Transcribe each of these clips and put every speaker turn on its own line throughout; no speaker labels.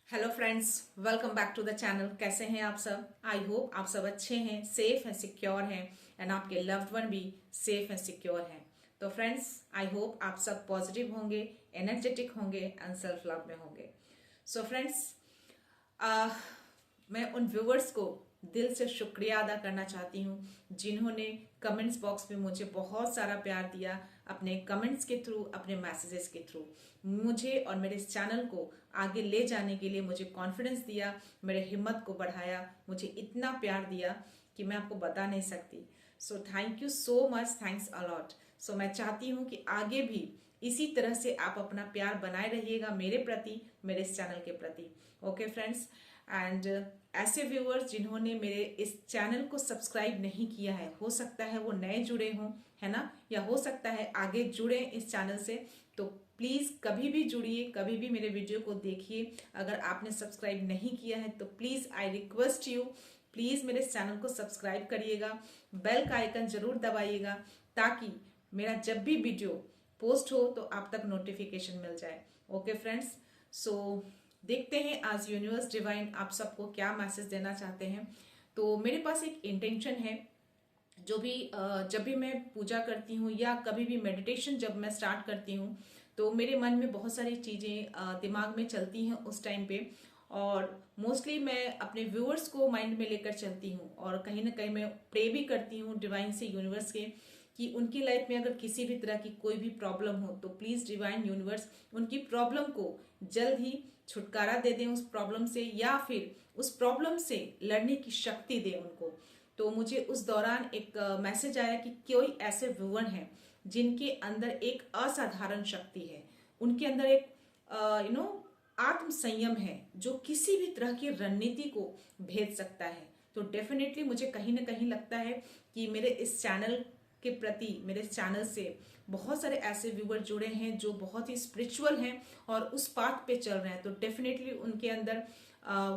Hello friends, welcome back to the channel. कैसे हैं आप सब? आई होप आप सब अच्छे हैं, सेफ हैं, सिक्योर हैं एंड आपके लव्ड वन भी सेफ एंड सिक्योर हैं। तो फ्रेंड्स, आई होप आप सब पॉजिटिव होंगे, एनर्जेटिक होंगे एंड सेल्फ लव में होंगे। सो फ्रेंड्स, मैं उन व्यूवर्स को दिल से शुक्रिया अदा करना चाहती हूँ जिन्होंने कमेंट्स बॉक्स में मुझे बहुत सारा प्यार दिया, अपने कमेंट्स के थ्रू, अपने मैसेजेस के थ्रू मुझे और मेरे इस चैनल को आगे ले जाने के लिए मुझे कॉन्फिडेंस दिया, मेरे हिम्मत को बढ़ाया, मुझे इतना प्यार दिया कि मैं आपको बता नहीं सकती। So thank you so much, thanks a lot. So मैं चाहती हूँ कि आगे भी इसी तरह से आप अपना प्यार बनाए रहिएगा मेरे प्रति, मेरे इस चैनल के प्रति। ओके फ्रेंड्स, एंड ऐसे व्यूअर्स जिन्होंने मेरे इस चैनल को सब्सक्राइब नहीं किया है, हो सकता है वो नए जुड़े हों, है ना, या हो सकता है आगे जुड़े इस चैनल से, तो प्लीज़ कभी भी जुड़िए, कभी भी मेरे वीडियो को देखिए। अगर आपने सब्सक्राइब नहीं किया है तो please I request you, please मेरे इस चैनल को सब्सक्राइब करिएगा, बेल का आइकन जरूर दबाइएगा ताकि मेरा जब भी वीडियो पोस्ट हो तो आप तक नोटिफिकेशन मिल जाए। ओके फ्रेंड्स, सो देखते हैं आज यूनिवर्स डिवाइन आप सबको क्या मैसेज देना चाहते हैं। तो मेरे पास एक इंटेंशन है, जब भी मैं पूजा करती हूँ या कभी भी मेडिटेशन जब मैं स्टार्ट करती हूँ तो मेरे मन में बहुत सारी चीज़ें दिमाग में चलती हैं उस टाइम पे, और मोस्टली मैं अपने व्यूअर्स को माइंड में लेकर चलती हूँ और कहीं ना कहीं मैं प्रे भी करती हूँ डिवाइन से, यूनिवर्स के, कि उनकी लाइफ में अगर किसी भी तरह की कोई भी प्रॉब्लम हो तो प्लीज़ डिवाइन यूनिवर्स उनकी प्रॉब्लम को जल्द ही छुटकारा दे दें उस प्रॉब्लम से, या फिर उस प्रॉब्लम से लड़ने की शक्ति दें उनको। तो मुझे उस दौरान एक मैसेज आया कि कोई ऐसे व्यूअर हैं जिनके अंदर एक असाधारण शक्ति है, उनके अंदर एक आत्म संयम है जो किसी भी तरह की रणनीति को भेद सकता है। तो डेफिनेटली मुझे कहीं ना कहीं लगता है कि मेरे इस चैनल के प्रति, मेरे इस चैनल से बहुत सारे ऐसे व्यूअर जुड़े हैं जो बहुत ही स्पिरिचुअल हैं और उस पाथ पे चल रहे हैं। तो डेफिनेटली उनके अंदर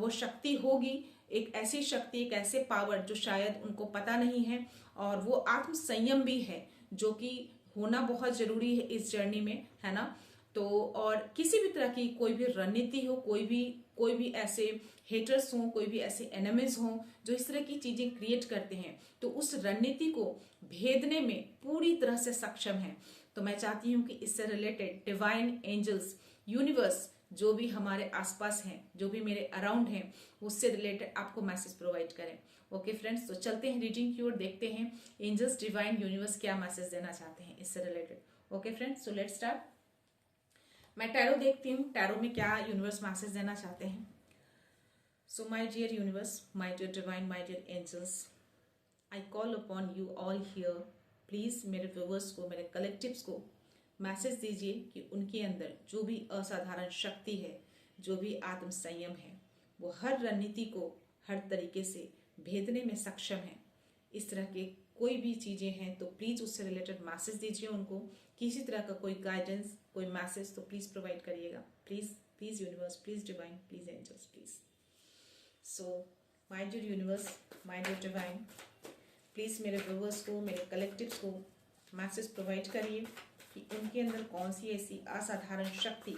वो शक्ति होगी, एक ऐसी शक्ति, एक ऐसे पावर जो शायद उनको पता नहीं है, और वो आत्म संयम भी है जो कि होना बहुत जरूरी है इस जर्नी में, है ना। तो और किसी भी तरह की कोई भी रणनीति हो, कोई भी ऐसे हेटर्स हों, कोई भी ऐसे एनिमीज हों जो इस तरह की चीजें क्रिएट करते हैं, तो उस रणनीति को भेदने में पूरी तरह से सक्षम है। तो मैं चाहती हूँ कि इससे रिलेटेड डिवाइन एंजल्स, यूनिवर्स, जो भी हमारे आसपास हैं, जो भी मेरे अराउंड हैं, उससे रिलेटेड आपको मैसेज प्रोवाइड करें। ओके फ्रेंड्स, तो चलते हैं रीडिंग की ओर, देखते हैं एंजल्स, डिवाइन, यूनिवर्स क्या मैसेज देना चाहते हैं इससे related. Okay friends, so let's start. मैं टैरो देखती हूँ, टैरो में क्या यूनिवर्स मैसेज देना चाहते हैं। So my dear universe, my dear divine, my dear angels, I call upon you all here. Please मेरे व्यूवर्स को, मेरे कलेक्टिव्स को मैसेज दीजिए कि उनके अंदर जो भी असाधारण शक्ति है, जो भी आत्म संयम है, वो हर रणनीति को हर तरीके से भेदने में सक्षम है। इस तरह के कोई भी चीज़ें हैं तो प्लीज़ उससे रिलेटेड मैसेज दीजिए उनको। किसी तरह का कोई गाइडेंस, कोई मैसेज तो प्लीज़ प्रोवाइड करिएगा। Please please universe, please divine, please angels, please. So my dear universe, my dear divine, please मेरे व्यूवर्स को, मेरे कलेक्टिव्स को मैसेज प्रोवाइड करिए कि उनके अंदर कौन सी ऐसी असाधारण शक्ति,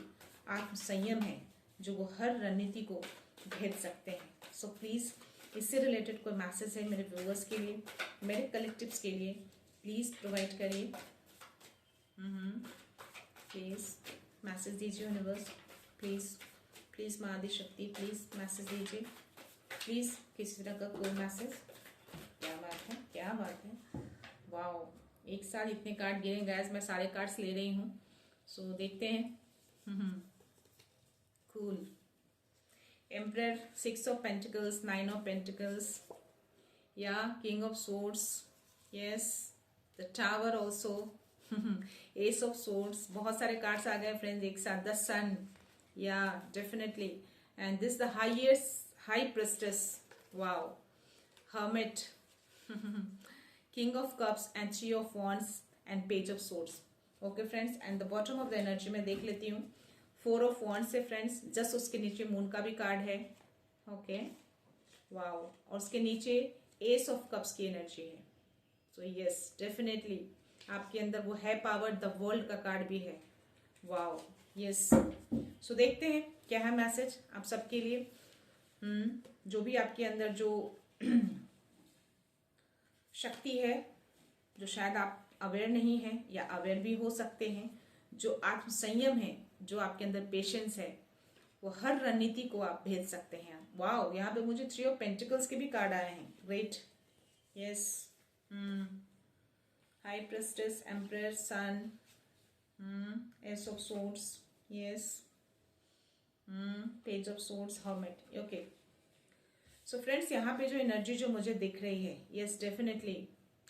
आत्म संयम है जो वो हर रणनीति को भेद सकते हैं। सो प्लीज़ इससे रिलेटेड कोई मैसेज है मेरे व्यूवर्स के लिए, मेरे कलेक्टिव्स के लिए, प्लीज़ प्रोवाइड करिए। प्लीज़ मैसेज दीजिए यूनिवर्स, प्लीज़ प्लीज़ माँ आदि शक्ति, प्लीज़ मैसेज दीजिए, प्लीज़ किसी तरह का कोई मैसेज। क्या बात है, क्या बात है, वाओ, एक साथ इतने कार्ड गिरे गैस, मैं सारे कार्ड्स ले रही हूँ। सो देखते हैं। Cool. Emperor, 6 of pentacles, 9 of pentacles, या king of swords, yes, the tower also, ace of swords, बहुत सारे कार्ड्स आ गए फ्रेंड्स एक साथ। द सन, या definitely, and this the high प्रेस्टेस, wow, hermit, king of cups and 3 of wands and page of swords. Okay friends, and the bottom of the energy में देख लेती हूँ। 4 ऑफ वॉन्ड्स है फ्रेंड्स, जस्ट उसके नीचे मून का भी कार्ड है। ओके, वाओ, और उसके नीचे एस ऑफ कप्स की एनर्जी है। सो यस, डेफिनेटली आपके अंदर वो है पावर, द वर्ल्ड का कार्ड भी है। Wow, yes. सो देखते हैं क्या है मैसेज आप सबके लिए? जो भी आपके अंदर जो शक्ति है, जो शायद आप अवेयर नहीं है या अवेयर भी हो सकते हैं, जो आत्म संयम है, जो आपके अंदर पेशेंस है, वो हर रणनीति को आप भेज सकते हैं। वाओ, यहाँ पे मुझे 3 ऑफ पेंटिकल्स के भी कार्ड आए हैं। Great, yes. High priestess, emperor, sun, ace of swords, yes, page of swords, hermit. Okay, so friends, यहाँ पे जो एनर्जी जो मुझे दिख रही है, यस डेफिनेटली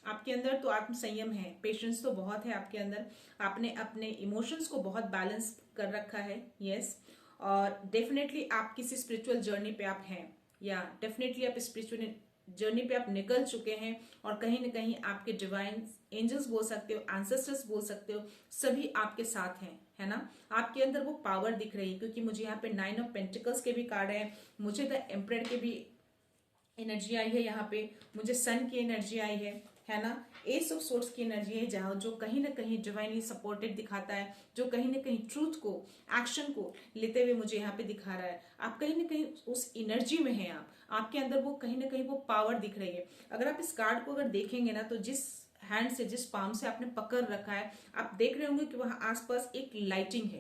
आपके अंदर तो आत्म संयम है, पेशेंस तो बहुत है आपके अंदर, आपने अपने इमोशंस को बहुत बैलेंस कर रखा है, यस। और डेफिनेटली आप किसी स्पिरिचुअल जर्नी पे आप हैं, या डेफिनेटली आप स्पिरिचुअल जर्नी पे आप निकल चुके हैं, और कहीं ना कहीं आपके डिवाइन एंजल्स बोल सकते हो, एंसेस्टर्स बोल सकते हो, सभी आपके साथ हैं, है ना। आपके अंदर वो पावर दिख रही है, क्योंकि मुझे यहाँ पे 9 ऑफ पेंटिकल्स के भी कार्ड है, मुझे द एम्परर के भी एनर्जी आई है, यहाँ पे मुझे सन की एनर्जी आई है ना। एस ऑफ सोर्ड्स की एनर्जी है, जहाँ जो कहीं ना कहीं डिवाइनली सपोर्टेड दिखाता है, जो कहीं ना कहीं ट्रूथ को, एक्शन को लेते हुए मुझे यहाँ पे दिखा रहा है। आप कहीं ना कहीं उस एनर्जी में हैं, आपके अंदर वो कहीं ना कहीं वो पावर दिख रही है। अगर आप इस कार्ड को अगर देखेंगे ना, तो जिस हैंड से, जिस पाम से आपने पकड़ रखा है, आप देख रहे होंगे कि वहां आसपास एक लाइटिंग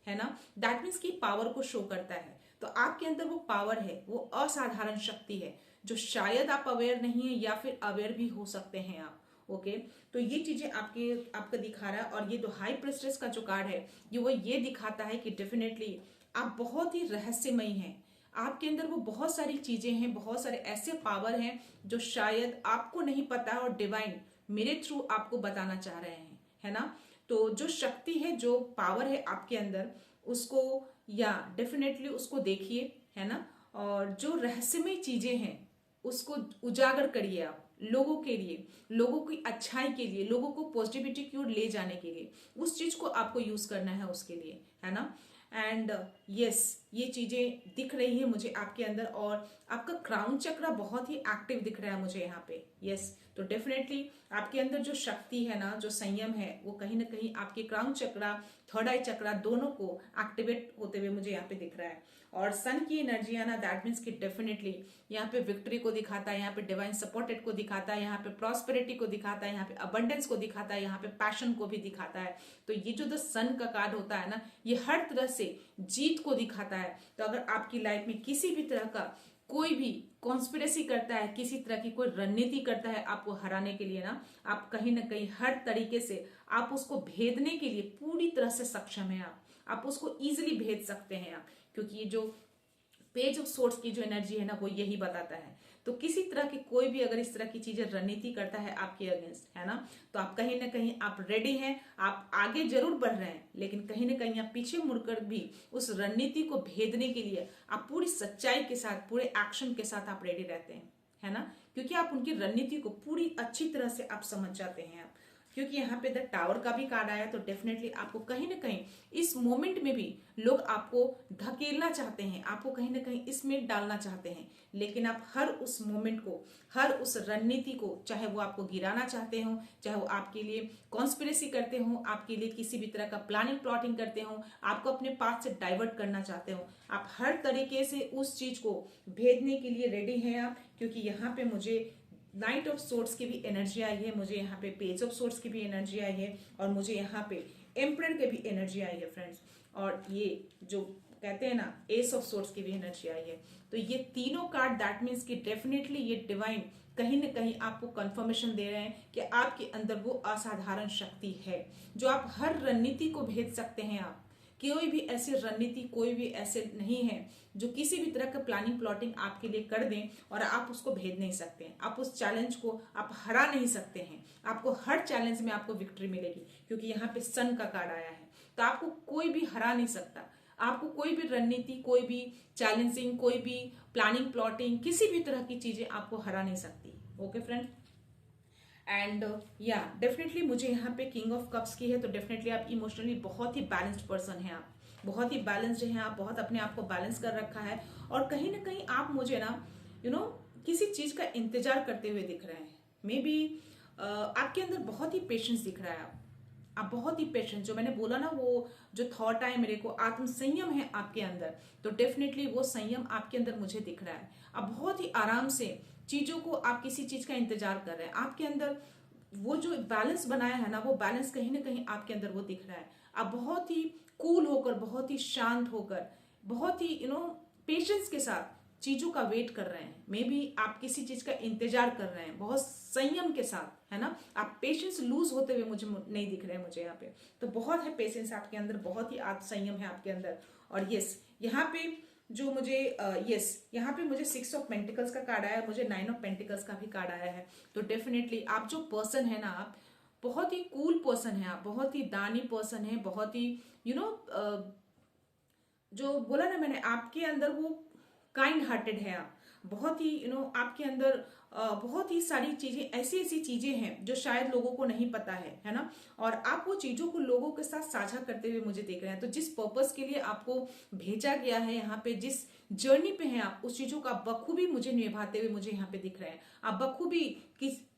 है ना। दैट मीन्स की पावर को शो करता है। तो आपके अंदर वो पावर है, वो असाधारण शक्ति है, जो शायद आप अवेयर नहीं है, या फिर अवेयर भी हो सकते हैं आप। ओके, तो ये चीजें आपका दिखा रहा है। और ये जो हाई प्रेस्टेस का जो कार्ड है, ये दिखाता है कि डेफिनेटली आप बहुत ही रहस्यमयी हैं, आपके अंदर वो बहुत सारी चीजें हैं, बहुत सारे ऐसे पावर हैं जो शायद आपको नहीं पता है, और डिवाइन मेरे थ्रू आपको बताना चाह रहे हैं, है ना। तो जो शक्ति है, जो पावर है आपके अंदर, उसको या डेफिनेटली उसको देखिए, है ना। और जो रहस्यमय चीजें हैं उसको उजागर करिए आप, लोगों के लिए, लोगों की अच्छाई के लिए, लोगों को पॉजिटिविटी की ओर ले जाने के लिए, उस चीज को आपको यूज करना है उसके लिए, है ना। एंड यस, ये चीजें दिख रही है मुझे आपके अंदर। और आपका क्राउन चक्र बहुत ही एक्टिव दिख रहा है मुझे यहाँ पे, यस। तो डेफिनेटली आपके अंदर जो शक्ति है ना, जो संयम है, वो कहीं ना कहीं आपके क्राउन चक्र, थर्ड आई चक्र, दोनों को एक्टिवेट होते हुए मुझे यहाँ पे दिख रहा है। और सन की एनर्जी आना, दैट मीन्स कि डेफिनेटली यहाँ पे विक्ट्री को दिखाता है, यहाँ पे डिवाइन सपोर्टेड को दिखाता है, यहाँ पे प्रॉस्पेरिटी को दिखाता है, यहाँ पे अबंडेंस को दिखाता है, यहाँ पे पैशन को भी दिखाता है। तो ये जो द सन का कार्ड होता है ना, ये हर तरह से जीत को दिखाता है। तो अगर आपकी लाइफ में किसी भी तरह का कोई भी कॉन्स्पिरेसी करता है, किसी तरह की कोई रणनीति करता है आपको हराने के लिए ना, आप कहीं ना कहीं हर तरीके से आप उसको भेदने के लिए पूरी तरह से सक्षम है। आप उसको इजिली भेज सकते हैं आप, क्योंकि ये जो पेज ऑफ सोर्ड्स की जो एनर्जी है ना, वो यही बताता है। तो किसी तरह की कोई भी अगर इस तरह की चीजें रणनीति करता है आपके अगेंस्ट, है ना, तो आप कहीं ना कहीं आप रेडी हैं, आप आगे जरूर बढ़ रहे हैं, लेकिन कहीं ना कहीं आप पीछे मुड़कर भी उस रणनीति को भेदने के लिए आप पूरी सच्चाई के साथ, पूरे एक्शन के साथ आप रेडी रहते हैं, है ना। क्योंकि आप उनकी रणनीति को पूरी अच्छी तरह से आप समझ जाते हैं आप। क्योंकि यहाँ पे द टावर का भी कार्ड आया, तो डेफिनेटली आपको कहीं ना कहीं इस मोमेंट में भी लोग आपको धकेलना चाहते हैं, आपको कहीं ना कहीं इसमें डालना चाहते हैं, लेकिन आप हर उस मोमेंट को, हर उस रणनीति को, चाहे वो आपको गिराना चाहते हो, चाहे वो आपके लिए कॉन्स्पिरेसी करते हो, आपके लिए किसी भी तरह का प्लानिंग प्लॉटिंग करते हो, आपको अपने पाथ से डाइवर्ट करना चाहते हो, आप हर तरीके से उस चीज को भेदने के लिए रेडी हैं आप। क्योंकि यहाँ पे मुझे नाइट ऑफ सोर्ड्स की भी एनर्जी आई है, मुझे यहाँ पे पेज ऑफ सोर्ड्स की भी एनर्जी आई है, और मुझे यहाँ पे एम्परर की भी एनर्जी आई है फ्रेंड्स। और ये जो कहते हैं ना, एस ऑफ सोर्ड्स की भी एनर्जी आई है। तो ये तीनों कार्ड, दैट मीन्स कि डेफिनेटली ये डिवाइन कहीं ना कहीं आपको कंफर्मेशन दे रहे हैं कि आपके अंदर वो असाधारण शक्ति है, जो आप हर रणनीति को भेज सकते हैं। आप कोई भी ऐसी रणनीति, कोई भी ऐसे नहीं है जो किसी भी तरह का प्लानिंग प्लॉटिंग आपके लिए कर दें और आप उसको भेज नहीं सकते हैं, आप उस चैलेंज को आप हरा नहीं सकते हैं। आपको हर चैलेंज में आपको विक्ट्री मिलेगी, क्योंकि यहाँ पे सन का कार्ड आया है। तो आपको कोई भी हरा नहीं सकता, आपको कोई भी रणनीति, कोई भी चैलेंजिंग, कोई भी प्लानिंग प्लॉटिंग, किसी भी तरह की चीजें आपको हरा नहीं सकती। ओके फ्रेंड, एंड या डेफिनेटली मुझे यहाँ पे किंग ऑफ कप्स की है। तो डेफिनेटली आप इमोशनली बहुत ही बैलेंस्ड पर्सन हैं, आप बहुत ही बैलेंस्ड हैं, आप बहुत अपने आप को बैलेंस कर रखा है। और कहीं ना कहीं आप मुझे ना किसी चीज का इंतजार करते हुए दिख रहे हैं। मे बी आपके अंदर बहुत ही पेशेंस दिख रहा है। आप बहुत ही पेशेंट, जो मैंने बोला ना वो जो थॉट आए मेरे को, आत्म संयम है आपके अंदर, तो डेफिनेटली वो संयम आपके अंदर मुझे दिख रहा है। आप बहुत ही आराम से चीजों को, आप किसी चीज का इंतजार कर रहे हैं, आपके अंदर वो जो बैलेंस बनाया है ना, वो बैलेंस कहीं ना कहीं आपके अंदर वो दिख रहा है। आप बहुत ही कूल होकर, बहुत ही शांत होकर, बहुत ही पेशेंस के साथ चीजों का वेट कर रहे हैं। मे बी आप किसी चीज का इंतजार कर रहे हैं बहुत संयम के साथ, है ना। आप पेशेंस लूज होते हुए मुझे नहीं दिख रहे हैं मुझे यहाँ पे। तो बहुत है पेशेंस आपके अंदर, बहुत ही आत्म संयम है आपके अंदर। और यस, यहाँ पे जो मुझे यहाँ पे मुझे 6 ऑफ पेंटिकल्स का कार्ड आया है, मुझे 9 ऑफ पेंटिकल्स का भी कार्ड आया है। तो डेफिनेटली आप जो पर्सन है ना, आप बहुत ही कूल पर्सन है, आप बहुत ही दानी पर्सन है, बहुत ही जो बोला ना मैंने, आपके अंदर वो काइंड हार्टेड है आप, बहुत ही आपके अंदर बहुत ही सारी चीजें, ऐसी ऐसी चीजें हैं जो शायद लोगों को नहीं पता है ना। और आप वो चीजों को लोगों के साथ साझा करते हुए मुझे देख रहे हैं। तो जिस पर्पस के लिए आपको भेजा गया है यहाँ पे, जिस जर्नी पे हैं आप, उस चीजों का बखूबी मुझे निभाते हुए मुझे यहाँ पे दिख रहे हैं। आप बखूबी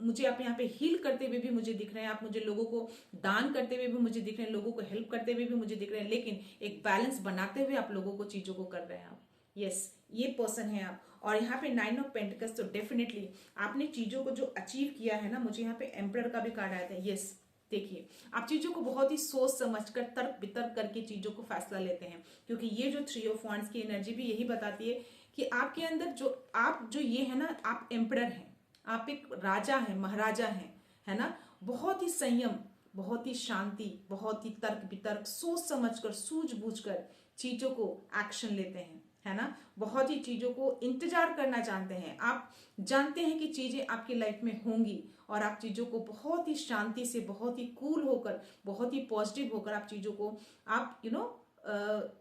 मुझे आप यहाँ पे हील करते हुए भी मुझे दिख रहे हैं, आप मुझे लोगों को दान करते हुए भी मुझे दिख रहे हैं, लोगों को हेल्प करते हुए भी मुझे दिख रहे हैं, लेकिन एक बैलेंस बनाते हुए आप लोगों को चीजों को कर रहे हैं आप। यस, ये पर्सन है आप। और यहाँ पे 9 ऑफ पेंटिकल्स, तो डेफिनेटली आपने चीजों को जो अचीव किया है ना, मुझे यहाँ पे एम्परर का भी कार्ड आया था। यस, देखिए आप चीजों को बहुत ही सोच समझकर, तर्क वितर्क करके चीजों को फैसला लेते हैं, क्योंकि ये जो 3 ऑफ वांड्स की एनर्जी भी यही बताती है कि आपके अंदर जो ये है ना, आप एम्परर हैं, आप एक राजा हैं, महाराजा हैं, है ना। बहुत ही संयम, बहुत ही शांति, बहुत ही तर्क वितर्क, सोच समझकर, सूझबूझकर चीजों को एक्शन लेते हैं, है ना। बहुत ही चीजों को इंतजार करना जानते हैं, आप जानते हैं कि चीजें आपकी लाइफ में होंगी, और आप चीजों को बहुत ही शांति से, बहुत ही कूल होकर, बहुत ही पॉजिटिव होकर आप चीजों को आप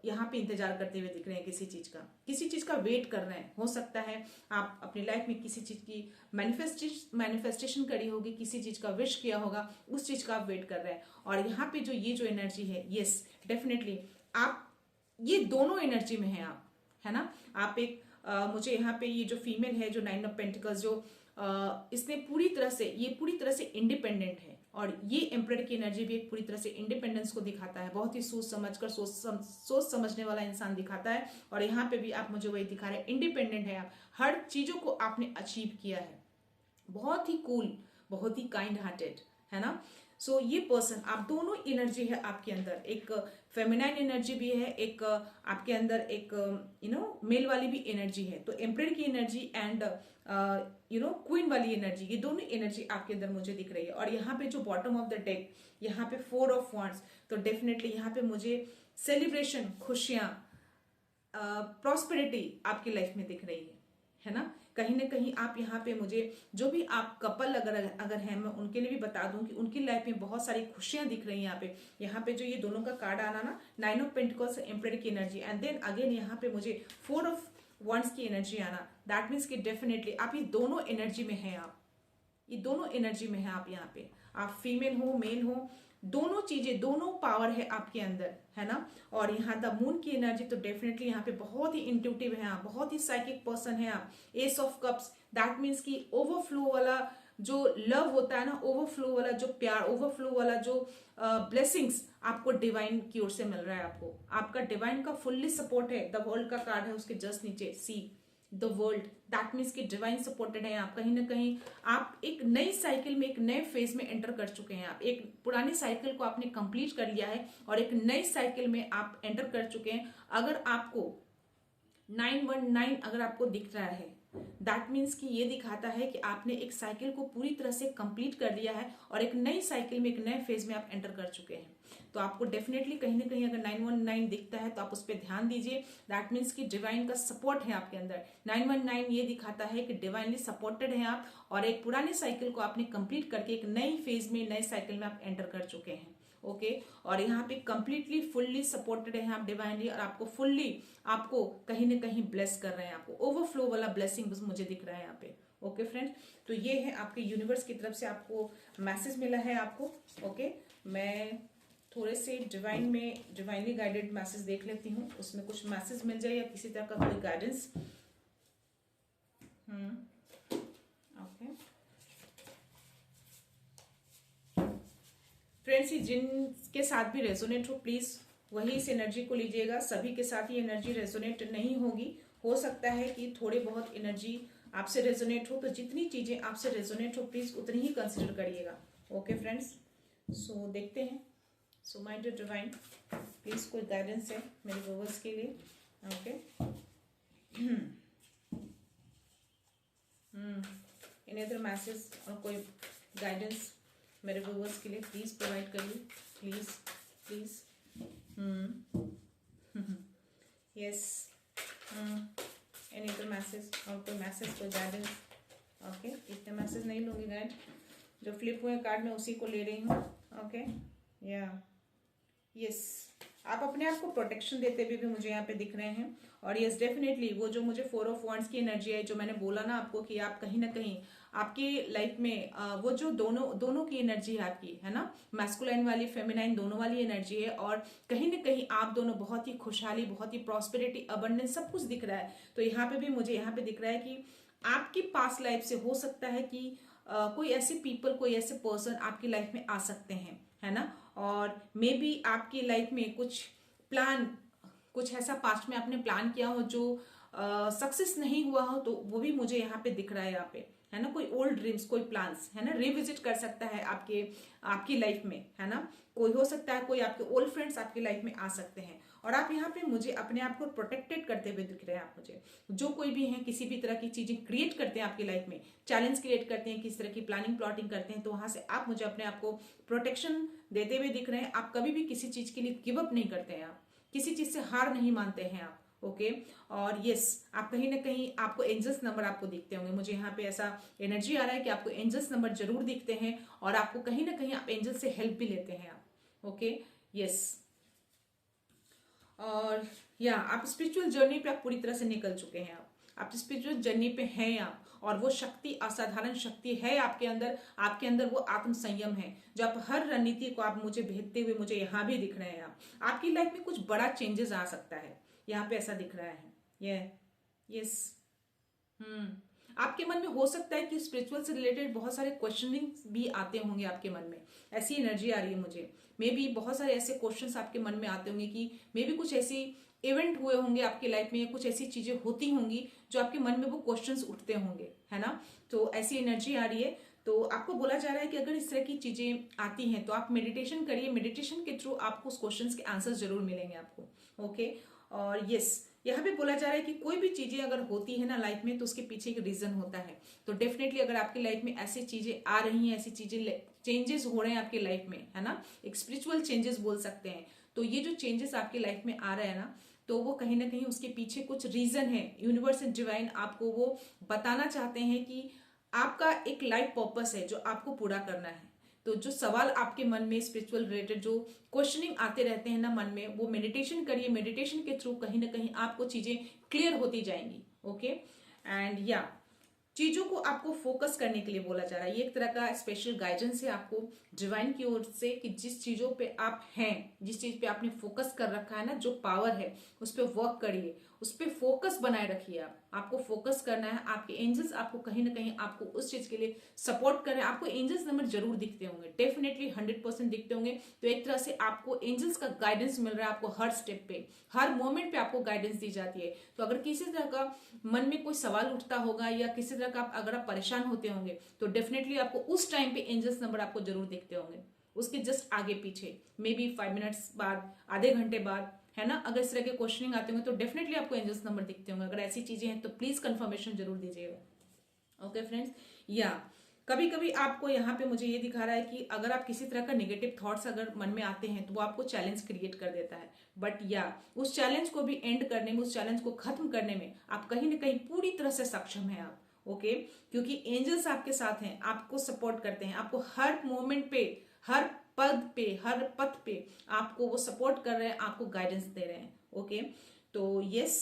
यहाँ पे इंतजार करते हुए दिख रहे हैं। किसी चीज का वेट कर रहे हैं। हो सकता है आप अपनी लाइफ में किसी चीज की मैनिफेस्टेशन करी होगी, किसी चीज का विश किया होगा, उस चीज का आप वेट कर रहे हैं। और यहाँ पे ये जो एनर्जी है, यस डेफिनेटली आप ये दोनों एनर्जी में है आप, है ना। आप एक मुझे यहाँ पे ये जो फीमेल है, जो 9 ऑफ पेंटिकल्स, जो इसने पूरी तरह से इंडिपेंडेंट है, और ये एम्परर की एनर्जी भी एक पूरी तरह से इंडिपेंडेंस को दिखाता है, बहुत ही सोच समझने वाला इंसान दिखाता है। और यहाँ पे भी आप मुझे वही दिखा रहे हैं, इंडिपेंडेंट है आप, हर चीजों को आपने अचीव किया है, बहुत ही कूल, बहुत ही काइंड हार्टेड, है ना। सो ये पर्सन, आप दोनों एनर्जी है आपके अंदर, एक फेमिनाइन एनर्जी भी है, एक आपके अंदर एक मेल वाली भी एनर्जी है। तो एम्परर की एनर्जी एंड क्वीन वाली एनर्जी, ये दोनों एनर्जी आपके अंदर मुझे दिख रही है। और यहाँ पे जो बॉटम ऑफ द डेक, यहाँ पे 4 ऑफ वांड्स, तो डेफिनेटली यहाँ पे मुझे सेलिब्रेशन, खुशियां, प्रॉस्पेरिटी आपकी लाइफ में दिख रही है ना। कहीं ना कहीं आप यहाँ पे मुझे, जो भी आप कपल अगर हैं, मैं उनके लिए भी बता दूं कि उनकी लाइफ में बहुत सारी खुशियां दिख रही हैं। यहाँ पे जो ये दोनों का कार्ड आना ना, 9 ऑफ पेंटिकल्स, एम्परर की एनर्जी, एंड देन अगेन यहाँ पे मुझे 4 ऑफ वांड्स की एनर्जी आना, दैट मीन्स कि डेफिनेटली आप ये दोनों एनर्जी में हैं, आप ये दोनों एनर्जी में हैं। आप यहाँ पे आप फीमेल हो, मेल हो, दोनों चीजें, दोनों पावर है आपके अंदर, है ना। और यहाँ द मून की एनर्जी, तो डेफिनेटली यहाँ पे बहुत ही इंट्यूटिव है आप, बहुत ही साइकिक पर्सन है आप। S of cups, that means कि ओवरफ्लो वाला जो लव होता है ना, ओवरफ्लो वाला जो प्यार, ओवरफ्लो वाला जो ब्लेसिंग्स आपको डिवाइन की ओर से मिल रहा है। आपका डिवाइन का फुल्ली सपोर्ट है। द वर्ल्ड का कार्ड है उसके जस्ट नीचे, see the world, that means कि डिवाइन सपोर्टेड है आप। कहीं ना कहीं आप एक नई साइकिल में, एक नए फेज में एंटर कर चुके हैं। आप एक पुरानी साइकिल को आपने कंप्लीट कर लिया है और एक नई साइकिल में आप एंटर कर चुके हैं। अगर आपको 919 अगर आपको दिख रहा है, दैट मीन्स कि ये दिखाता है कि आपने एक साइकिल को पूरी तरह से कंप्लीट कर लिया है और एक नई साइकिल में, एक नए फेज में आप एंटर कर चुके हैं। तो आपको डेफिनेटली कहीं ना कहीं अगर 919 दिखता है तो आप उस पर ध्यान दीजिए। दैट मीन्स कि डिवाइन का सपोर्ट है आपके अंदर। 919 ये दिखाता है कि डिवाइनली सपोर्टेड है आप, और एक पुरानी साइकिल को आपने कंप्लीट करके एक नई फेज में, नई साइकिल में आप एंटर कर चुके हैं। ओके और यहाँ पे कंप्लीटली फुल्ली सपोर्टेड है आप डिवाइनली, और आपको कहीं ना कहीं ब्लेस कर रहे हैं। आपको ओवरफ्लो वाला ब्लेसिंग मुझे दिख रहा है यहाँ पे। ओके फ्रेंड्स, तो ये है आपके यूनिवर्स की तरफ से आपको मैसेज मिला है आपको। ओके मैं थोड़े से डिवाइनली गाइडेड मैसेज देख लेती हूँ, उसमें कुछ मैसेज मिल जाए या किसी तरह का कोई गाइडेंस। ओके फ्रेंड्स जिनके साथ भी रेजोनेट हो प्लीज वही इस एनर्जी को लीजिएगा। सभी के साथ ये एनर्जी रेजोनेट नहीं होगी, हो सकता है कि थोड़े बहुत एनर्जी आपसे रेजोनेट हो, तो जितनी चीजें आपसे रेजोनेट हो प्लीज उतनी ही कंसिडर करिएगा। ओके फ्रेंड्स, सो देखते हैं। So my dear divine, please कोई गाइडेंस है मेरे व्यूअर्स के लिए। ओके, एनी अदर मैसेज और कोई गाइडेंस मेरे व्यूअर्स के लिए प्लीज प्रोवाइड करिए, please please. Yes, any other message और कोई मैसेज, कोई गाइडेंस। ओके, इतने मैसेज नहीं लूंगी गाइड, जो फ्लिप हुए कार्ड में उसी को ले रही हूँ। ओके, या यस, आप अपने आप को प्रोटेक्शन देते हुए भी मुझे यहाँ पे दिख रहे हैं। और यस डेफिनेटली वो जो मुझे 4 ऑफ वांड्स की एनर्जी है, जो मैंने बोला ना आपको कि आप कहीं ना कहीं आपकी लाइफ में वो जो दोनों की एनर्जी है आपकी, है ना, मैस्कुलाइन वाली फेमिनाइन दोनों वाली एनर्जी है। और कहीं ना कहीं आप दोनों बहुत ही खुशहाली, बहुत ही प्रॉस्पेरिटी, अबंडेंस सब कुछ दिख रहा है। तो यहाँ पे भी मुझे यहाँ पे दिख रहा है कि आपकी पास्ट लाइफ से हो सकता है कि कोई ऐसे पीपल, कोई ऐसे पर्सन आपकी लाइफ में आ सकते हैं, है ना। और मे बी आपकी लाइफ में कुछ प्लान, कुछ ऐसा पास्ट में आपने प्लान किया हो जो सक्सेस नहीं हुआ हो, तो वो भी मुझे यहाँ पे दिख रहा है, यहाँ पे, है ना। कोई ओल्ड ड्रीम्स, कोई प्लान्स, है ना, रिविजिट कर सकता है आपकी लाइफ में, है ना। कोई हो सकता है, कोई आपके ओल्ड फ्रेंड्स आपकी लाइफ में आ सकते हैं। और आप यहाँ पे मुझे अपने आप को प्रोटेक्टेड करते हुए दिख रहे हैं। आप मुझे जो कोई भी हैं, किसी भी तरह की चीजें क्रिएट करते हैं आपकी लाइफ में, चैलेंज क्रिएट करते हैं, किस तरह की प्लानिंग प्लॉटिंग करते हैं, तो वहां से आप मुझे अपने आप को प्रोटेक्शन देते हुए दिख रहे हैं। आप कभी भी किसी चीज के लिए गिव अप नहीं करते हैं, आप किसी चीज से हार नहीं मानते हैं आप। ओके, और यस, आप कहीं ना कहीं आपको एंजल्स नंबर आपको दिखते होंगे। मुझे यहाँ पे ऐसा एनर्जी आ रहा है कि आपको एंजल्स नंबर जरूर दिखते हैं, और आपको कहीं ना कहीं आप एंजल से हेल्प भी लेते हैं आप। ओके, यस, और या आप स्पिरिचुअल जर्नी पे आप पूरी तरह से निकल चुके हैं। आप स्पिरिचुअल जर्नी पे हैं आप, और वो शक्ति, असाधारण शक्ति है आपके अंदर वो आत्म संयम है, जो आप हर रणनीति को आप मुझे भेजते हुए मुझे यहाँ भी दिख रहे हैं। आपकी लाइफ में कुछ बड़ा चेंजेस आ सकता है, यहाँ पे ऐसा दिख रहा है। ये यस, आपके मन में हो सकता है कि स्पिरिचुअल से रिलेटेड बहुत सारे क्वेश्चनिंग भी आते होंगे आपके मन में, ऐसी एनर्जी आ रही है मुझे। मे बी बहुत सारे ऐसे क्वेश्चंस आपके मन में आते होंगे कि मे बी कुछ ऐसी इवेंट हुए होंगे आपकी लाइफ में, कुछ ऐसी चीजें होती होंगी जो आपके मन में वो क्वेश्चंस उठते होंगे, है ना। तो ऐसी एनर्जी आ रही है। तो आपको बोला जा रहा है कि अगर इस तरह की चीजें आती हैं तो आप मेडिटेशन करिए, मेडिटेशन के थ्रू आपको उस क्वेश्चंस के आंसर जरूर मिलेंगे आपको। ओके, और यस, यहाँ पे बोला जा रहा है कि कोई भी चीजें अगर होती है ना लाइफ में, तो उसके पीछे एक रीजन होता है। तो डेफिनेटली अगर आपकी लाइफ में ऐसी चीजें आ रही हैं, ऐसी चीजें चेंजेस हो रहे हैं आपकी लाइफ में, है ना, एक स्पिरिचुअल चेंजेस बोल सकते हैं। तो ये जो चेंजेस आपकी लाइफ में आ रहे हैं ना, तो वो कहीं ना कहीं उसके पीछे कुछ रीजन है। यूनिवर्स एंड डिवाइन आपको वो बताना चाहते हैं कि आपका एक लाइफ पर्पस है जो आपको पूरा करना है। तो जो सवाल आपके मन में स्पिरिचुअल रिलेटेड जो क्वेश्चनिंग आते रहते हैं ना मन में, वो मेडिटेशन करिए, मेडिटेशन के थ्रू कहीं ना कहीं आपको चीजें क्लियर होती जाएंगी। ओके, एंड या चीजों को आपको फोकस करने के लिए बोला जा रहा है। ये एक तरह का स्पेशल गाइडेंस है आपको डिवाइन की ओर से कि जिस चीजों पे आप हैं, जिस चीज पे आपने फोकस कर रखा है ना, जो पावर है उस पर वर्क करिए, उस पर फोकस बनाए रखिए। आपको फोकस करना है। आपके एंजल्स आपको कहीं ना कहीं आपको उस चीज के लिए सपोर्ट कर रहे हैं। आपको एंजल्स नंबर जरूर दिखते होंगे, डेफिनेटली 100% दिखते होंगे। तो एक तरह से आपको एंजल्स का गाइडेंस मिल रहा है, आपको हर स्टेप पे, हर मोमेंट पे आपको गाइडेंस दी जाती है। तो अगर किसी तरह का मन में कोई सवाल उठता होगा या किसी तरह का अगर आप परेशान होते होंगे, तो डेफिनेटली आपको उस टाइम पे एंजल्स नंबर आपको जरूर दिखते होंगे, उसके जस्ट आगे पीछे, मे बी 5 मिनट्स बाद, आधे घंटे बाद, है ना। अगर इस तरह के क्वेश्चनिंग आते होंगे तो डेफिनेटली आपको एंजल्स नंबर दिखते होंगे। अगर ऐसी चीजें हैं तो प्लीज कंफर्मेशन जरूर दीजिएगा। ओके फ्रेंड्स, या कभी कभी आपको यहाँ पे मुझे ये दिखा रहा है कि अगर आप किसी तरह का नेगेटिव थॉट्स अगर मन में आते हैं तो वो आपको चैलेंज क्रिएट कर देता है। बट या उस चैलेंज को भी एंड करने में, उस चैलेंज को खत्म करने में आप कहीं ना कहीं पूरी तरह से सक्षम हैं आप। ओके, क्योंकि एंजल्स आपके साथ हैं, आपको सपोर्ट करते हैं, आपको हर मोमेंट पे, हर पद पे, हर पथ पे आपको वो सपोर्ट कर रहे हैं, आपको गाइडेंस दे रहे हैं। ओके, तो यस,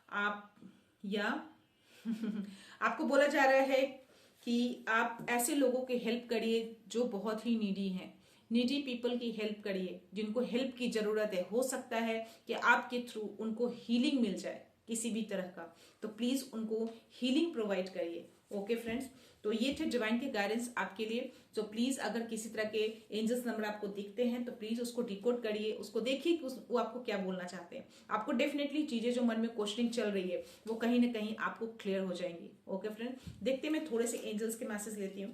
आप या आपको बोला जा रहा है कि आप ऐसे लोगों की हेल्प करिए जो बहुत ही नीडी हैं, नीडी पीपल की हेल्प करिए, जिनको हेल्प की जरूरत है। हो सकता है कि आपके थ्रू उनको हीलिंग मिल जाए किसी भी तरह का, तो प्लीज उनको हीलिंग प्रोवाइड करिए। ओके फ्रेंड्स, तो ये थे डिवाइन के गाइडेंस आपके लिए। तो प्लीज अगर किसी तरह के एंजल्स नंबर आपको दिखते हैं तो प्लीज उसको डिकोड करिए, उसको देखिए कि वो आपको क्या बोलना चाहते हैं। आपको डेफिनेटली चीजें जो मन में क्वेश्चनिंग चल रही है वो कहीं ना कहीं आपको क्लियर हो जाएंगी। ओके फ्रेंड, देखते हैं, मैं थोड़े से एंजल्स के मैसेज लेती हूँ,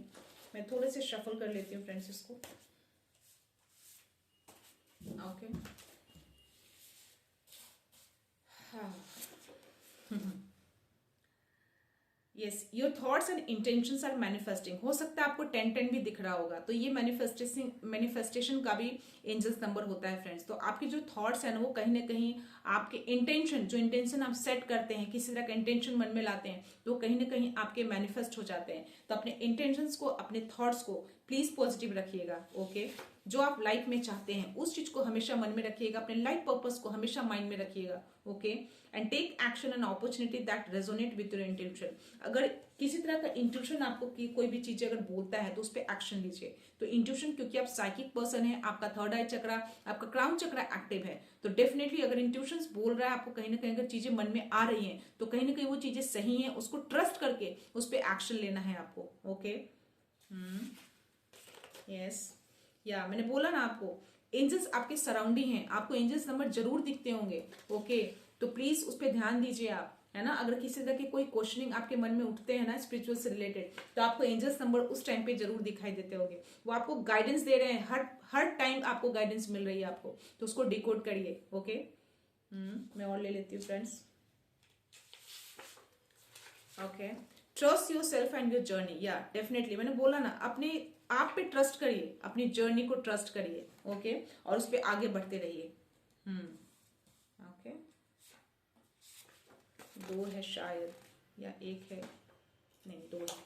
मैं थोड़े से शफल कर लेती हूँ फ्रेंड्स इसको। ओके हाँ, yes, your thoughts and intentions are manifesting. हो सकता है आपको 10-10 भी दिख रहा होगा, तो ये मैनिफेस्टेशन का भी एंजल्स नंबर होता है फ्रेंड्स। तो आपके जो थॉट्स हैं ना वो कहीं ना कहीं आपके इंटेंशन, जो इंटेंशन आप सेट करते हैं, किसी तरह का इंटेंशन मन में लाते हैं, तो कहीं ना कहीं आपके मैनिफेस्ट हो जाते हैं। तो अपने इंटेंशंस को, अपने थॉट्स को प्लीज पॉजिटिव रखिएगा। ओके, जो आप लाइफ में चाहते हैं उस चीज को हमेशा मन में रखिएगा, अपने लाइफ पर्पस को हमेशा माइंड में रखिएगा। Okay, and take action and opportunity that resonate with your intention. अगर किसी तरह का इंट्यूशन आपको कोई भी चीज अगर बोलता है तो उस पर एक्शन लीजिए। तो इंट्यूशन, क्योंकि आप साइकिक पर्सन है, आपका थर्ड आई चक्रा, आपका क्राउन चक्रा एक्टिव है, तो डेफिनेटली अगर इंट्यूशन बोल रहा है आपको कहीं ना कहीं अगर चीजें मन में आ रही हैं तो कहीं ना कहीं वो चीजें सही हैं, उसको ट्रस्ट करके उस पर एक्शन लेना है आपको। ओके, यस, या मैंने बोला ना आपको एंजल्स आपके सराउंडिंग हैं, आपको एंजल्स नंबर जरूर दिखते होंगे। ओके, तो प्लीज उस पर ध्यान दीजिए आप, है ना। अगर किसी तरह के कोई क्वेश्चनिंग आपके मन में उठते हैं ना स्पिरिचुअल से रिलेटेड, तो आपको एंजल्स नंबर उस टाइम पे जरूर दिखाई देते होंगे। वो आपको गाइडेंस दे रहे हैं, हर टाइम आपको गाइडेंस मिल रही है आपको, तो उसको डिकोड करिए। ओके, मैं और ले लेती हूँ friends. Okay, trust your self and your journey. या डेफिनेटली मैंने बोला ना, अपने आप पे ट्रस्ट करिए, अपनी जर्नी को ट्रस्ट करिए। ओके, और उस पर आगे बढ़ते रहिए। ओके, दो है शायद या एक है, नहीं दो है।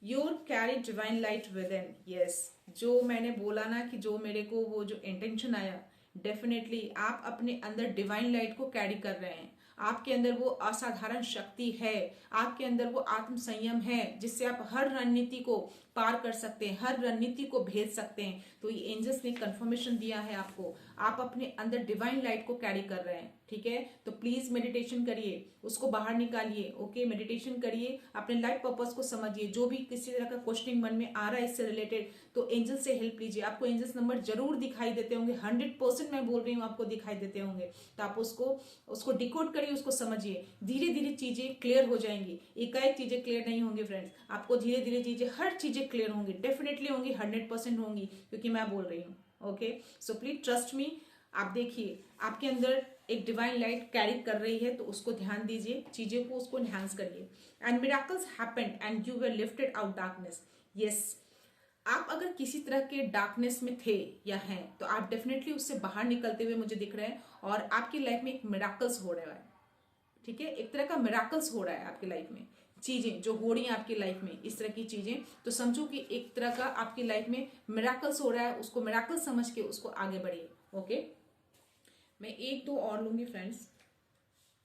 Your carry divine light with in. Yes, जो मैंने बोला ना कि जो मेरे को वो जो इंटेंशन आया, डेफिनेटली आप अपने अंदर डिवाइन लाइट को कैरी कर रहे हैं। आपके अंदर वो असाधारण शक्ति है, आपके अंदर वो आत्म संयम है जिससे आप हर रणनीति को पार कर सकते हैं, हर रणनीति को भेज सकते हैं। तो ये एंजल्स ने कंफर्मेशन दिया है आपको, आप अपने अंदर डिवाइन लाइट को कैरी कर रहे हैं। ठीक है, तो प्लीज मेडिटेशन करिए, उसको बाहर निकालिए। ओके, मेडिटेशन करिए, अपने लाइफ पर्पस को समझिए। जो भी किसी तरह का क्वेश्चनिंग मन में आ रहा है इससे रिलेटेड, तो एंजल से हेल्प लीजिए। आपको एंजल्स नंबर जरूर दिखाई देते होंगे, 100% मैं बोल रही हूँ आपको दिखाई देते होंगे। तो आप उसको डिकोड करिए, उसको समझिए। धीरे धीरे चीजें क्लियर हो जाएंगी, एकाएक चीजें क्लियर नहीं होंगी फ्रेंड्स। आपको धीरे धीरे चीजें, हर चीजें क्लियर होंगी, डेफिनेटली होंगी, 100% होंगी, क्योंकि मैं बोल रही हूँ। Okay, so please trust me. आप देखिए आपके अंदर एक डिवाइन लाइट कैरी कर रही है, तो उसको ध्यान दीजिए, चीजों को उसको एनहांस करिए। And miracles happened and you were lifted out darkness. Yes, आप अगर किसी तरह के डार्कनेस में थे या हैं, तो आप डेफिनेटली उससे बाहर निकलते हुए मुझे दिख रहे हैं, और आपकी लाइफ में एक मिराकल्स हो रहा है। ठीक है, एक तरह का मिराकल्स हो रहा है आपकी लाइफ में। चीजें जो हो रही हैं आपकी लाइफ में, इस तरह की चीजें, तो समझो कि एक तरह का आपकी लाइफ में मिराकल्स हो रहा है। उसको मिराकल समझ के उसको आगे बढ़िए। ओके, मैं एक दो और लूंगी friends.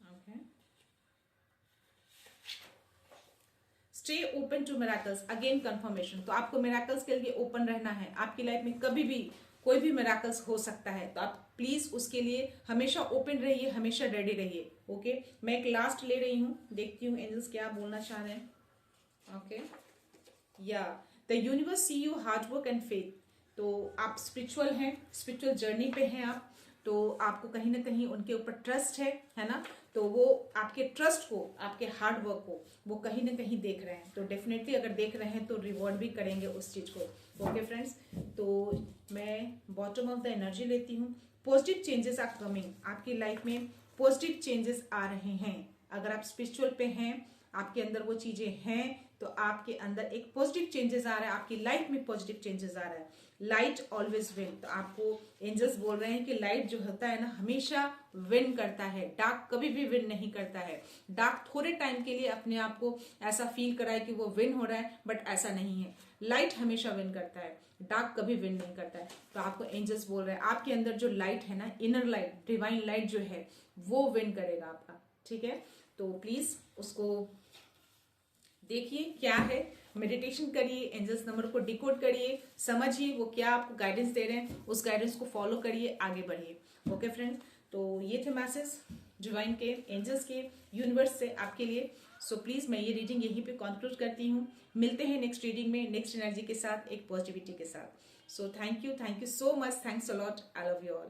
Okay, stay open to miracles, again confirmation. तो आपको मिराकल्स के लिए ओपन रहना है। आपकी लाइफ में कभी भी कोई भी मिराकल्स हो सकता है, तो आप प्लीज उसके लिए हमेशा ओपन रहिए, हमेशा रेडी रहिए। ओके, मैं एक लास्ट ले रही हूँ, देखती हूँ एंजल्स क्या बोलना चाह रहे हैं। ओके, या the universe see you hard work and faith. तो आप स्पिरिचुअल हैं, स्पिरिचुअल जर्नी पे हैं आप, तो आपको कहीं ना कहीं उनके ऊपर ट्रस्ट है ना। तो वो आपके ट्रस्ट को, आपके हार्ड वर्क को वो कहीं ना कहीं देख रहे हैं। तो डेफिनेटली अगर देख रहे हैं तो रिवॉर्ड भी करेंगे उस चीज को। ओके फ्रेंड्स, तो मैं बॉटम ऑफ द एनर्जी लेती हूँ। पॉजिटिव चेंजेस आर कमिंग, आपकी लाइफ में पॉजिटिव चेंजेस आ रहे हैं। अगर आप स्पिरिचुअल पे हैं, आपके अंदर वो चीजें हैं, तो आपके अंदर एक पॉजिटिव चेंजेस आ रहा है, आपकी लाइफ में पॉजिटिव चेंजेस आ रहा है। Light always win. तो आपको एंजल्स बोल रहे हैं कि लाइट जो होता है ना, हमेशा विन करता है, डार्क कभी भी विन नहीं करता है। डार्क थोड़े टाइम के लिए अपने आप को ऐसा फील कराए कि वो विन हो रहा है, बट ऐसा नहीं है। लाइट हमेशा विन करता है, डार्क कभी विन नहीं करता है। तो आपको एंजल्स बोल रहे हैं आपके अंदर जो लाइट है ना, इनर लाइट, डिवाइन लाइट जो है, वो विन करेगा आपका। ठीक है, तो प्लीज उसको देखिए क्या है, मेडिटेशन करिए, एंजल्स नंबर को डिकोड करिए, समझिए वो क्या आपको गाइडेंस दे रहे हैं, उस गाइडेंस को फॉलो करिए, आगे बढ़िए। ओके फ्रेंड्स, तो ये थे मैसेज डिवाइन के, एंजल्स के, यूनिवर्स से आपके लिए। सो प्लीज़ मैं ये रीडिंग यहीं पे कंक्लूड करती हूँ। मिलते हैं नेक्स्ट रीडिंग में नेक्स्ट एनर्जी के साथ, एक पॉजिटिविटी के साथ। सो thank you so much, thanks a lot, I love you all.